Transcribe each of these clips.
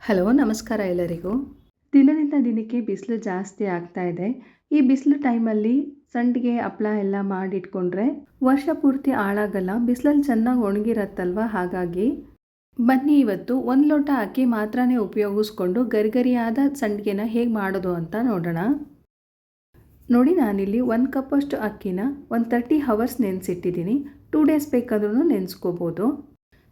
Hello ನಮಸ್ಕಾರ ಎಲ್ಲರಿಗೂ. ದಿನದಿಂದ ದಿನಕ್ಕೆ ಬಿಸಿಲು ಜಾಸ್ತಿ ಆಗ್ತಾ ಇದೆ. ಈ ಬಿಸಿಲು ಟೈಮಲ್ಲಿ ಸಂಡಿಗೆ ಹಪ್ಪಳ ಎಲ್ಲ ಮಾಡಿಟ್ಕೊಂಡ್ರೆ ವರ್ಷ ಪೂರ್ತಿ ಹಾಳಾಗಲ್ಲ. ಬಿಸಿಲಲ್ಲಿ ಚೆನ್ನಾಗಿ ಒಣಗಿರತ್ತಲ್ವ, ಹಾಗಾಗಿ ಬನ್ನಿ ಇವತ್ತು ಒಂದು ಲೋಟ ಅಕ್ಕಿ ಮಾತ್ರನೇ ಉಪಯೋಗಿಸ್ಕೊಂಡು ಗರಿಗರಿಯಾದ ಸಂಡಿಗೆನ ಹೇಗೆ ಮಾಡೋದು ಅಂತ ನೋಡೋಣ. ನೋಡಿ, ನಾನಿಲ್ಲಿ 1 ಕಪ್ಪಷ್ಟು ಅಕ್ಕಿನ ಒಂದು 30 ಅವರ್ಸ್ ನೆನೆಸಿಟ್ಟಿದ್ದೀನಿ. 2 ಡೇಸ್ ಬೇಕಾದ್ರೂ ನೆನೆಸ್ಕೋಬೋದು.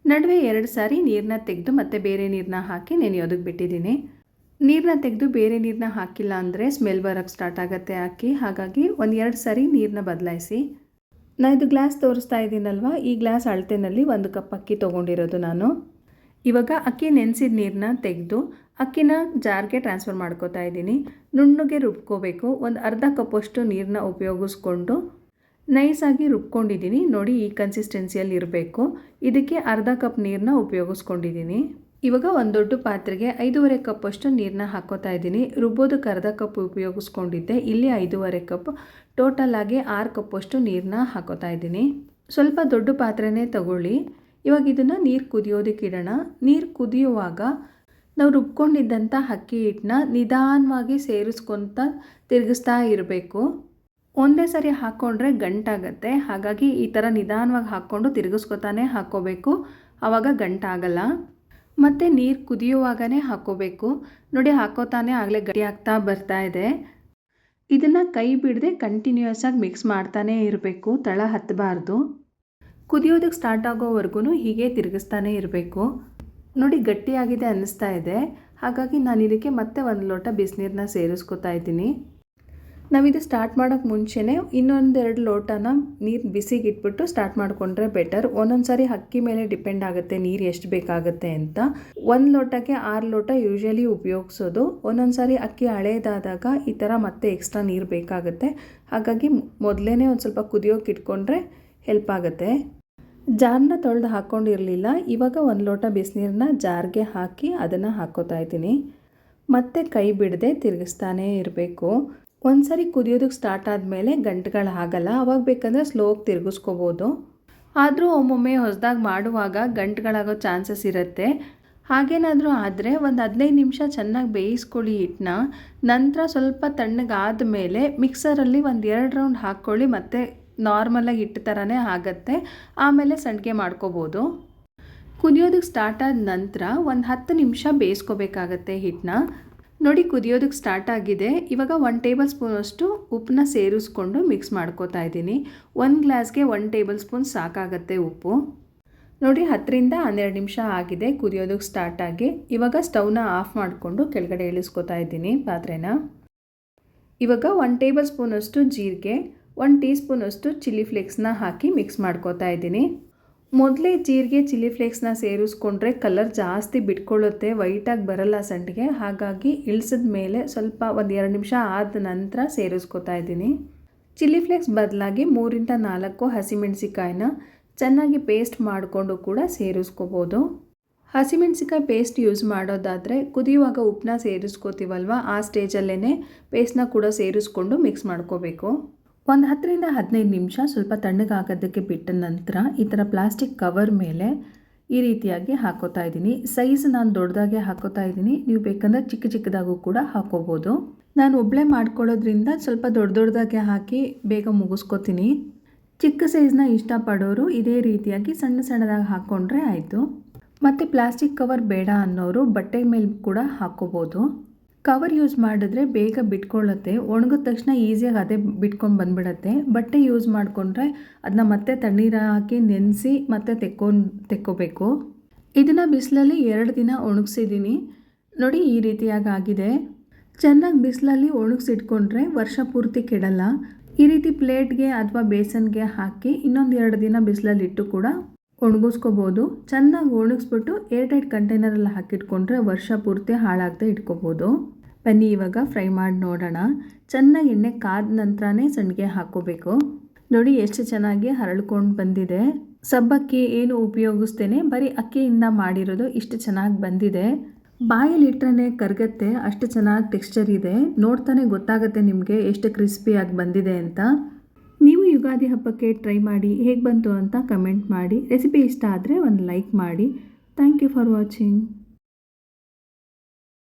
ನಡುವೆ 2 ಸಾರಿ ನೀರನ್ನ ತೆಗೆದು ಮತ್ತೆ ಬೇರೆ ನೀರನ್ನ ಹಾಕಿ ನೆನೆಯೋದಕ್ಕೆ ಬಿಟ್ಟಿದ್ದೀನಿ. ನೀರನ್ನ ತೆಗೆದು ಬೇರೆ ನೀರನ್ನ ಹಾಕಿಲ್ಲ ಅಂದರೆ ಸ್ಮೆಲ್ ಬರೋಕ್ಕೆ ಸ್ಟಾರ್ಟ್ ಆಗುತ್ತೆ ಅಕ್ಕಿ. ಹಾಗಾಗಿ 1-2 ಸಾರಿ ನೀರನ್ನ ಬದಲಾಯಿಸಿ. ನಾನು ಇದು ಗ್ಲಾಸ್ ತೋರಿಸ್ತಾ ಇದ್ದೀನಲ್ವ, ಈ ಗ್ಲಾಸ್ ಅಳತೆನಲ್ಲಿ 1 ಕಪ್ ಅಕ್ಕಿ ತೊಗೊಂಡಿರೋದು ನಾನು. ಇವಾಗ ಅಕ್ಕಿ ನೆನೆಸಿದ ನೀರನ್ನ ತೆಗೆದು ಅಕ್ಕಿನ ಜಾರ್ಗೆ ಟ್ರಾನ್ಸ್ಫರ್ ಮಾಡ್ಕೋತಾ ಇದ್ದೀನಿ. ನುಣ್ಣಗೆ ರುಬ್ಕೋಬೇಕು. ಒಂದು ಅರ್ಧ ಕಪ್ಪಷ್ಟು ನೀರನ್ನ ಉಪಯೋಗಿಸ್ಕೊಂಡು ನೈಸಾಗಿ ರುಬ್ಕೊಂಡಿದ್ದೀನಿ. ನೋಡಿ, ಈ ಕನ್ಸಿಸ್ಟೆನ್ಸಿಯಲ್ಲಿ ಇರಬೇಕು. ಇದಕ್ಕೆ ಅರ್ಧ ಕಪ್ ನೀರನ್ನ ಉಪಯೋಗಿಸ್ಕೊಂಡಿದ್ದೀನಿ. ಇವಾಗ ಒಂದು ದೊಡ್ಡ ಪಾತ್ರೆಗೆ 5.5 ಕಪ್ಪಷ್ಟು ನೀರನ್ನ ಹಾಕೋತಾ ಇದ್ದೀನಿ. ರುಬ್ಬೋದಕ್ಕೆ ಅರ್ಧ ಕಪ್ ಉಪಯೋಗಿಸ್ಕೊಂಡಿದ್ದೆ, ಇಲ್ಲಿ 5.5 ಕಪ್. ಟೋಟಲ್ ಆಗಿ 6 ಕಪ್ಪಷ್ಟು ನೀರನ್ನ ಹಾಕೋತಾ ಇದ್ದೀನಿ. ಸ್ವಲ್ಪ ದೊಡ್ಡ ಪಾತ್ರೆನೇ ತಗೊಳ್ಳಿ. ಇವಾಗ ಇದನ್ನು ನೀರು ಕುದಿಯೋದಕ್ಕೆ ಇಡೋಣ. ನೀರು ಕುದಿಯುವಾಗ ನಾವು ರುಬ್ಕೊಂಡಿದ್ದಂಥ ಅಕ್ಕಿ ಹಿಟ್ಟನ್ನ ನಿಧಾನವಾಗಿ ಸೇರಿಸ್ಕೊತ ತಿರುಗಿಸ್ತಾ ಇರಬೇಕು. ಒಂದೇ ಸರಿ ಹಾಕ್ಕೊಂಡ್ರೆ ಗಂಟಾಗತ್ತೆ. ಹಾಗಾಗಿ ಈ ಥರ ನಿಧಾನವಾಗಿ ಹಾಕ್ಕೊಂಡು ತಿರುಗಿಸ್ಕೊತಾನೆ ಹಾಕ್ಕೋಬೇಕು. ಆವಾಗ ಗಂಟಾಗಲ್ಲ. ಮತ್ತು ನೀರು ಕುದಿಯುವಾಗನೇ ಹಾಕ್ಕೋಬೇಕು. ನೋಡಿ, ಹಾಕೋತಾನೆ ಆಗಲೇ ಗಟ್ಟಿ ಆಗ್ತಾ ಬರ್ತಾ ಇದೆ. ಇದನ್ನು ಕೈ ಬಿಡದೆ ಕಂಟಿನ್ಯೂಯಸ್ ಆಗಿ ಮಿಕ್ಸ್ ಮಾಡ್ತಾನೇ ಇರಬೇಕು. ತಳ ಹತ್ತಬಾರ್ದು. ಕುದಿಯೋದಕ್ಕೆ ಸ್ಟಾರ್ಟ್ ಆಗೋವರೆಗೂ ಹೀಗೆ ತಿರುಗಿಸ್ತಾನೆ ಇರಬೇಕು. ನೋಡಿ, ಗಟ್ಟಿಯಾಗಿದೆ ಅನ್ನಿಸ್ತಾ ಇದೆ. ಹಾಗಾಗಿ ನಾನು ಇದಕ್ಕೆ ಮತ್ತೆ 1 ಲೋಟ ಬಿಸಿನೀರನ್ನ ಸೇರಿಸ್ಕೊತಾ ಇದ್ದೀನಿ. ನಾವಿದು ಸ್ಟಾರ್ಟ್ ಮಾಡೋಕ್ಕೆ ಮುಂಚೆನೇ 1-2 ಲೋಟನ ನೀರು ಬಿಸಿಗೆ ಇಟ್ಬಿಟ್ಟು ಸ್ಟಾರ್ಟ್ ಮಾಡಿಕೊಂಡ್ರೆ ಬೆಟರ್. ಒಂದೊಂದು ಸಾರಿ ಅಕ್ಕಿ ಮೇಲೆ ಡಿಪೆಂಡ್ ಆಗುತ್ತೆ ನೀರು ಎಷ್ಟು ಬೇಕಾಗುತ್ತೆ ಅಂತ. 1 ಲೋಟಕ್ಕೆ 6 ಲೋಟ ಯೂಶ್ವಲಿ ಉಪಯೋಗಿಸೋದು. ಒಂದೊಂದು ಸಾರಿ ಅಕ್ಕಿ ಹಳೇದಾದಾಗ ಈ ಥರ ಮತ್ತೆ ಎಕ್ಸ್ಟ್ರಾ ನೀರು ಬೇಕಾಗುತ್ತೆ. ಹಾಗಾಗಿ ಮೊದಲೇ ಒಂದು ಸ್ವಲ್ಪ ಕುದಿಯೋಕೆ ಇಟ್ಕೊಂಡ್ರೆ ಹೆಲ್ಪ್ ಆಗುತ್ತೆ. ಜಾರನ್ನ ತೊಳೆದು ಹಾಕ್ಕೊಂಡಿರಲಿಲ್ಲ. ಇವಾಗ 1 ಲೋಟ ಬಿಸಿನೀರನ್ನ ಜಾರ್ಗೆ ಹಾಕಿ ಅದನ್ನು ಹಾಕ್ಕೋತಾ ಇದ್ದೀನಿ. ಮತ್ತೆ ಕೈ ಬಿಡದೆ ತಿರುಗಿಸ್ತಾನೇ ಇರಬೇಕು. ಒಂದು ಸಾರಿ ಕುದಿಯೋದಕ್ಕೆ ಸ್ಟಾರ್ಟ್ ಆದಮೇಲೆ ಗಂಟುಗಳು ಆಗಲ್ಲ. ಅವಾಗ ಬೇಕಂದರೆ ಸ್ಲೋಗಿ ತಿರುಗಿಸ್ಕೋಬೋದು. ಆದರೂ ಒಮ್ಮೊಮ್ಮೆ ಹೊಸದಾಗಿ ಮಾಡುವಾಗ ಗಂಟುಗಳಾಗೋ ಚಾನ್ಸಸ್ ಇರುತ್ತೆ. ಹಾಗೇನಾದರೂ ಆದರೆ ಒಂದು 15 ನಿಮಿಷ ಚೆನ್ನಾಗಿ ಬೇಯಿಸ್ಕೊಳ್ಳಿ ಹಿಟ್ಟನ್ನ. ನಂತರ ಸ್ವಲ್ಪ ತಣ್ಣಗಾದ ಮೇಲೆ ಮಿಕ್ಸರಲ್ಲಿ 1-2 ರೌಂಡ್ ಹಾಕ್ಕೊಳ್ಳಿ. ಮತ್ತು ನಾರ್ಮಲಾಗಿ ಹಿಟ್ಟು ಥರನೇ ಆಗುತ್ತೆ. ಆಮೇಲೆ ಸಂಡಿಗೆ ಮಾಡ್ಕೋಬೋದು. ಕುದಿಯೋದಕ್ಕೆ ಸ್ಟಾರ್ಟ್ ಆದ ನಂತರ ಒಂದು 10 ನಿಮಿಷ ಬೇಯಿಸ್ಕೋಬೇಕಾಗತ್ತೆ ಹಿಟ್ಟನ್ನ. ನೋಡಿ, ಕುದಿಯೋದಕ್ಕೆ ಸ್ಟಾರ್ಟ್ ಆಗಿದೆ. ಇವಾಗ 1 ಟೇಬಲ್ ಸ್ಪೂನಷ್ಟು ಉಪ್ಪನ್ನ ಸೇರಿಸ್ಕೊಂಡು ಮಿಕ್ಸ್ ಮಾಡ್ಕೋತಾ ಇದ್ದೀನಿ. 1 ಗ್ಲಾಸ್ಗೆ 1 ಟೇಬಲ್ ಸ್ಪೂನ್ ಸಾಕಾಗತ್ತೆ ಉಪ್ಪು. ನೋಡಿ, 10-12 ನಿಮಿಷ ಆಗಿದೆ ಕುದಿಯೋದಕ್ಕೆ ಸ್ಟಾರ್ಟ್ ಆಗಿ. ಇವಾಗ ಸ್ಟವ್ನ ಆಫ್ ಮಾಡಿಕೊಂಡು ಕೆಳಗಡೆ ಇಳಿಸ್ಕೋತಾ ಇದ್ದೀನಿ ಪಾತ್ರೆನ. ಇವಾಗ 1 ಟೇಬಲ್ ಸ್ಪೂನಷ್ಟು ಜೀರಿಗೆ, 1 ಟೀ ಸ್ಪೂನಷ್ಟು ಚಿಲ್ಲಿ ಫ್ಲೇಕ್ಸ್ನ ಹಾಕಿ ಮಿಕ್ಸ್ ಮಾಡ್ಕೋತಾ ಇದ್ದೀನಿ. ಮೊದಲೇ ಜೀರಿಗೆ ಚಿಲ್ಲಿ ಫ್ಲೇಕ್ಸ್ನ ಸೇರಿಸ್ಕೊಂಡ್ರೆ ಕಲರ್ ಜಾಸ್ತಿ ಬಿಟ್ಕೊಳ್ಳುತ್ತೆ, ವೈಟಾಗಿ ಬರಲ್ಲ ಸಂಡಿಗೆ. ಹಾಗಾಗಿ ಇಳಿಸಿದ ಮೇಲೆ ಸ್ವಲ್ಪ 1-2 ನಿಮಿಷ ಆದ ನಂತರ ಸೇರಿಸ್ಕೊತಾ ಇದ್ದೀನಿ. ಚಿಲ್ಲಿ ಫ್ಲೇಕ್ಸ್ ಬದಲಾಗಿ 3-4 ಹಸಿಮೆಣಸಿಕಾಯಿನ ಚೆನ್ನಾಗಿ ಪೇಸ್ಟ್ ಮಾಡಿಕೊಂಡು ಕೂಡ ಸೇರಿಸ್ಕೋಬೋದು. ಹಸಿಮೆಣಸಿಕಾಯಿ ಪೇಸ್ಟ್ ಯೂಸ್ ಮಾಡೋದಾದರೆ ಕುದಿಯುವಾಗ ಉಪ್ಪನ್ನ ಸೇರಿಸ್ಕೋತೀವಲ್ವ, ಆ ಸ್ಟೇಜಲ್ಲೇ ಪೇಸ್ಟ್ನ ಕೂಡ ಸೇರಿಸ್ಕೊಂಡು ಮಿಕ್ಸ್ ಮಾಡ್ಕೋಬೇಕು. ಒಂದು 10-15 ನಿಮಿಷ ಸ್ವಲ್ಪ ತಣ್ಣಗಾಗೋದಕ್ಕೆ ಬಿಟ್ಟ ನಂತರ ಈ ಥರ ಪ್ಲಾಸ್ಟಿಕ್ ಕವರ್ ಮೇಲೆ ಈ ರೀತಿಯಾಗಿ ಹಾಕೋತಾ ಇದ್ದೀನಿ. ಸೈಜ್ ನಾನು ದೊಡ್ಡದಾಗೆ ಹಾಕೋತಾ ಇದ್ದೀನಿ. ನೀವು ಬೇಕಂದರೆ ಚಿಕ್ಕ ಚಿಕ್ಕದಾಗೂ ಕೂಡ ಹಾಕೋಬೋದು. ನಾನು ಒಬ್ಬಳೇ ಮಾಡ್ಕೊಳ್ಳೋದ್ರಿಂದ ಸ್ವಲ್ಪ ದೊಡ್ಡದಾಗೆ ಹಾಕಿ ಬೇಗ ಮುಗಿಸ್ಕೋತೀನಿ. ಚಿಕ್ಕ ಸೈಜ್ನ ಇಷ್ಟಪಡೋರು ಇದೇ ರೀತಿಯಾಗಿ ಸಣ್ಣದಾಗಿ ಹಾಕ್ಕೊಂಡ್ರೆ ಆಯಿತು. ಮತ್ತು ಪ್ಲಾಸ್ಟಿಕ್ ಕವರ್ ಬೇಡ ಅನ್ನೋರು ಬಟ್ಟೆ ಮೇಲೆ ಕೂಡ ಹಾಕ್ಕೋಬೋದು. ಕವರ್ ಯೂಸ್ ಮಾಡಿದ್ರೆ ಬೇಗ ಬಿಟ್ಕೊಳ್ಳುತ್ತೆ. ಒಣಗಿದ ತಕ್ಷಣ ಈಸಿಯಾಗಿ ಅದೇ ಬಿಟ್ಕೊಂಡು ಬಂದುಬಿಡುತ್ತೆ. ಬಟ್ಟೆ ಯೂಸ್ ಮಾಡಿಕೊಂಡ್ರೆ ಅದನ್ನ ಮತ್ತೆ ತಣ್ಣೀರು ಹಾಕಿ ನೆನೆಸಿ ಮತ್ತೆ ತೆಕ್ಕೋಬೇಕು. ಇದನ್ನು ಬಿಸಿಲಲ್ಲಿ 2 ದಿನ ಒಣಗಿಸಿದ್ದೀನಿ. ನೋಡಿ, ಈ ರೀತಿಯಾಗಿ ಆಗಿದೆ. ಚೆನ್ನಾಗಿ ಬಿಸಿಲಲ್ಲಿ ಒಣಗಿಸಿಟ್ಕೊಂಡ್ರೆ ವರ್ಷ ಪೂರ್ತಿ ಕೆಡಲ್ಲ. ಈ ರೀತಿ ಪ್ಲೇಟ್ಗೆ ಅಥವಾ ಬೇಸನ್ಗೆ ಹಾಕಿ ಇನ್ನೊಂದು 2 ದಿನ ಬಿಸಿಲಲ್ಲಿ ಇಟ್ಟು ಕೂಡ ಒಣಗಿಸ್ಕೋಬೋದು. ಚೆನ್ನಾಗಿ ಒಣಗಿಸ್ಬಿಟ್ಟು ಏರ್ಟೈಟ್ ಕಂಟೈನರಲ್ಲಿ ಹಾಕಿಟ್ಕೊಂಡ್ರೆ ವರ್ಷ ಪೂರ್ತಿ ಹಾಳಾಗದೆ ಇಟ್ಕೋಬೋದು. ಬನ್ನಿ ಇವಾಗ ಫ್ರೈ ಮಾಡಿ ನೋಡೋಣ. ಚೆನ್ನಾಗಿ ಎಣ್ಣೆ ಕಾದ ನಂತರನೇ ಸಂಡಿಗೆ ಹಾಕ್ಕೋಬೇಕು. ನೋಡಿ, ಎಷ್ಟು ಚೆನ್ನಾಗಿ ಹರಳ್ಕೊಂಡು ಬಂದಿದೆ. ಸಬ್ಬಕ್ಕಿ ಏನು ಉಪಯೋಗಿಸ್ತೇನೆ, ಬರೀ ಅಕ್ಕಿಯಿಂದ ಮಾಡಿರೋದು. ಇಷ್ಟು ಚೆನ್ನಾಗಿ ಬಂದಿದೆ. ಬಾಯಲ್ಲಿ ಇಟ್ಟರೆ ಕರಗತ್ತೆ, ಅಷ್ಟು ಚೆನ್ನಾಗಿ ಟೆಕ್ಸ್ಚರ್ ಇದೆ. ನೋಡ್ತಾನೆ ಗೊತ್ತಾಗುತ್ತೆ ನಿಮಗೆ ಎಷ್ಟು ಕ್ರಿಸ್ಪಿಯಾಗಿ ಬಂದಿದೆ ಅಂತ. ನೀವು ಯುಗಾದಿ ಹಬ್ಬಕ್ಕೆ ಟ್ರೈ ಮಾಡಿ ಹೇಗೆ ಬಂತು ಅಂತ ಕಮೆಂಟ್ ಮಾಡಿ. ರೆಸಿಪಿ ಇಷ್ಟ ಆದರೆ ಒಂದು ಲೈಕ್ ಮಾಡಿ. Thank you for watching.